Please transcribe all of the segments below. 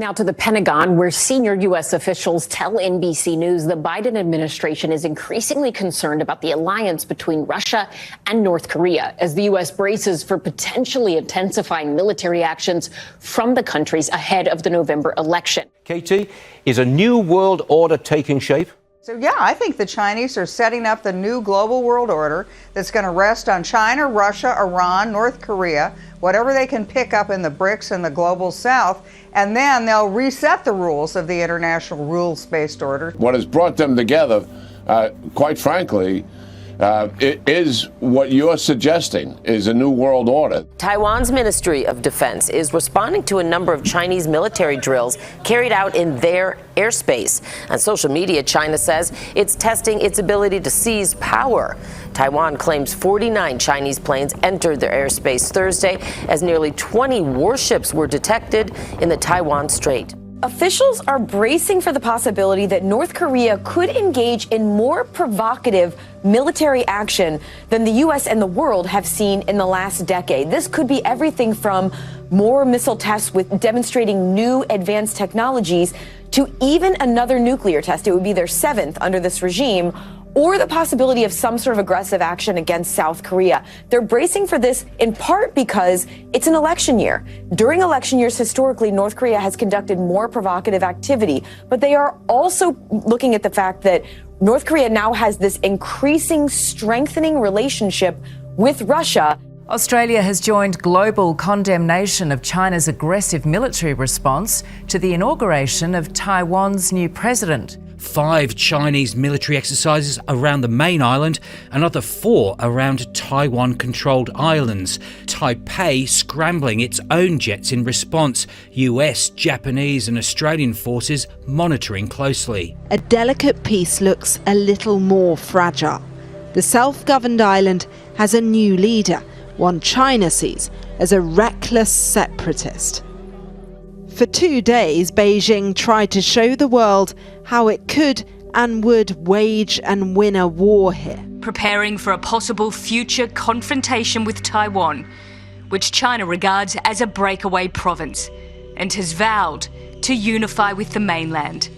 Now to the Pentagon, where senior U.S. officials tell NBC News the Biden administration is increasingly concerned about the alliance between Russia and North Korea as the U.S. braces for potentially intensifying military actions from the countries ahead of the November election. Katie, is a new world order taking shape? So, yeah, I think the Chinese are setting up the new global world order that's going to rest on China, Russia, Iran, North Korea, whatever they can pick up in the BRICS and the global south, and then they'll reset the rules of the international rules-based order. What has brought them together, quite frankly, it is what you're suggesting is a new world order. Taiwan's Ministry of Defense is responding to a number of Chinese military drills carried out in their airspace. On social media, China says it's testing its ability to seize power. Taiwan claims 49 Chinese planes entered their airspace Thursday as nearly 20 warships were detected in the Taiwan Strait. Officials are bracing for the possibility that North Korea could engage in more provocative military action than the U.S. and the world have seen in the last decade. This could be everything from more missile tests with demonstrating new advanced technologies to even another nuclear test. It would be their 7th under this regime, or the possibility of some sort of aggressive action against South Korea. They're bracing for this in part because it's an election year. During election years, historically, North Korea has conducted more provocative activity, but they are also looking at the fact that North Korea now has this increasing, strengthening relationship with Russia. Australia has joined global condemnation of China's aggressive military response to the inauguration of Taiwan's new president. 5 Chinese military exercises around the main island, another 4 around Taiwan-controlled islands. Taipei scrambling its own jets in response. US, Japanese and Australian forces monitoring closely. A delicate peace looks a little more fragile. The self-governed island has a new leader, one China sees as a reckless separatist. For 2 days, Beijing tried to show the world how it could and would wage and win a war here. Preparing for a possible future confrontation with Taiwan, which China regards as a breakaway province, and has vowed to unify with the mainland.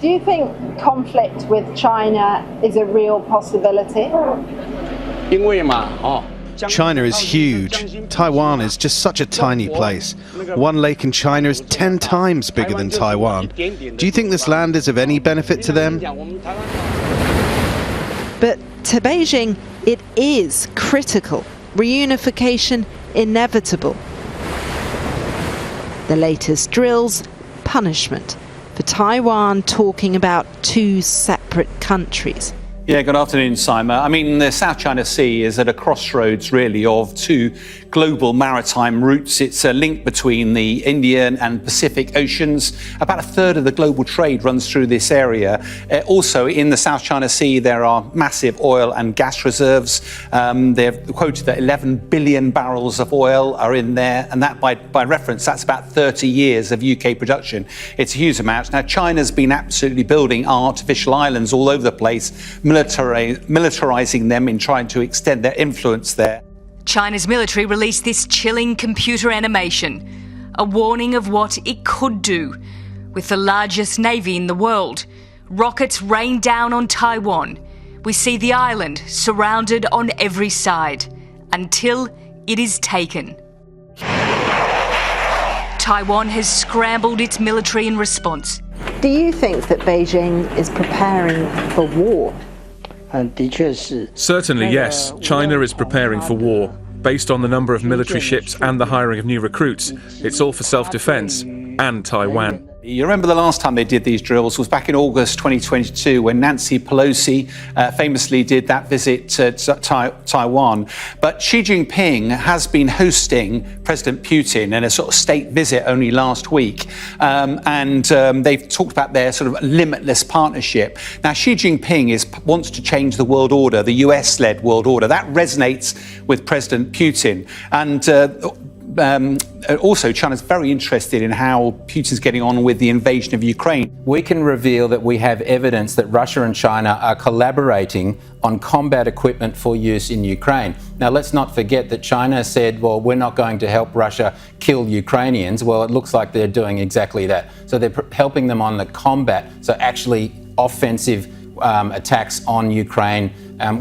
Do you think conflict with China is a real possibility? China is huge. Taiwan is just such a tiny place. One lake in China is 10 times bigger than Taiwan. Do you think this land is of any benefit to them? But to Beijing, it is critical. Reunification inevitable. The latest drills, punishment for Taiwan talking about 2 separate countries. Yeah, good afternoon, Simon. I mean, the South China Sea is at a crossroads, really, of 2 global maritime routes. It's a link between the Indian and Pacific Oceans. About a third of the global trade runs through this area. Also, in the South China Sea, there are massive oil and gas reserves. They've quoted that 11 billion barrels of oil are in there, and that, by reference, that's about 30 years of UK production. It's a huge amount. Now, China's been absolutely building artificial islands all over the place, militarizing them in trying to extend their influence there. China's military released this chilling computer animation, a warning of what it could do. With the largest navy in the world, rockets rain down on Taiwan. We see the island surrounded on every side until it is taken. Taiwan has scrambled its military in response. Do you think that Beijing is preparing for war? Certainly, yes. China is preparing for war. Based on the number of military ships and the hiring of new recruits, it's all for self-defense and Taiwan. You remember the last time they did these drills was back in August 2022 when Nancy Pelosi famously did that visit to Taiwan. But Xi Jinping has been hosting President Putin in a sort of state visit only last week. They've talked about their sort of limitless partnership. Now, Xi Jinping wants to change the world order, the US-led world order. That resonates with President Putin. And also, China's very interested in how Putin's getting on with the invasion of Ukraine. We can reveal that we have evidence that Russia and China are collaborating on combat equipment for use in Ukraine. Now, let's not forget that China said, well, we're not going to help Russia kill Ukrainians. Well, it looks like they're doing exactly that. So they're helping them on the combat, so actually offensive attacks on Ukraine.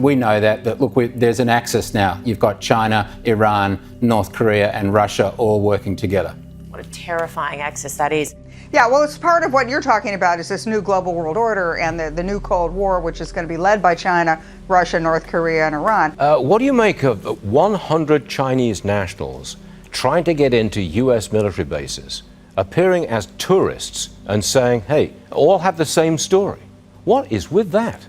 We know that look, there's an axis now. You've got China, Iran, North Korea and Russia all working together. What a terrifying axis that is. Yeah, well, it's part of what you're talking about is this new global world order and the new Cold War, which is going to be led by China, Russia, North Korea, and Iran. What do you make of 100 Chinese nationals trying to get into U.S. military bases, appearing as tourists and saying, hey, all have the same story? What is with that?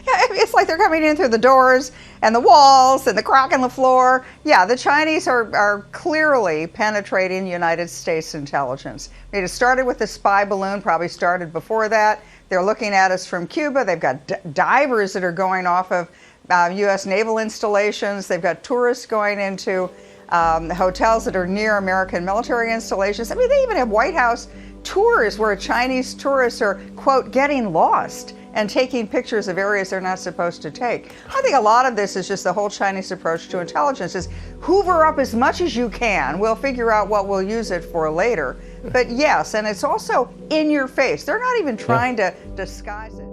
Yeah, it's like they're coming in through the doors and the walls and the crack in the floor. Yeah, the Chinese are clearly penetrating United States intelligence. It started with the spy balloon, probably started before that. They're looking at us from Cuba. They've got divers that are going off of U.S. naval installations. They've got tourists going into hotels that are near American military installations. I mean, they even have White House tours where Chinese tourists are, quote, getting lost and taking pictures of areas they're not supposed to take. I think a lot of this is just the whole Chinese approach to intelligence is hoover up as much as you can. We'll figure out what we'll use it for later. But yes, and it's also in your face. They're not even trying to disguise it.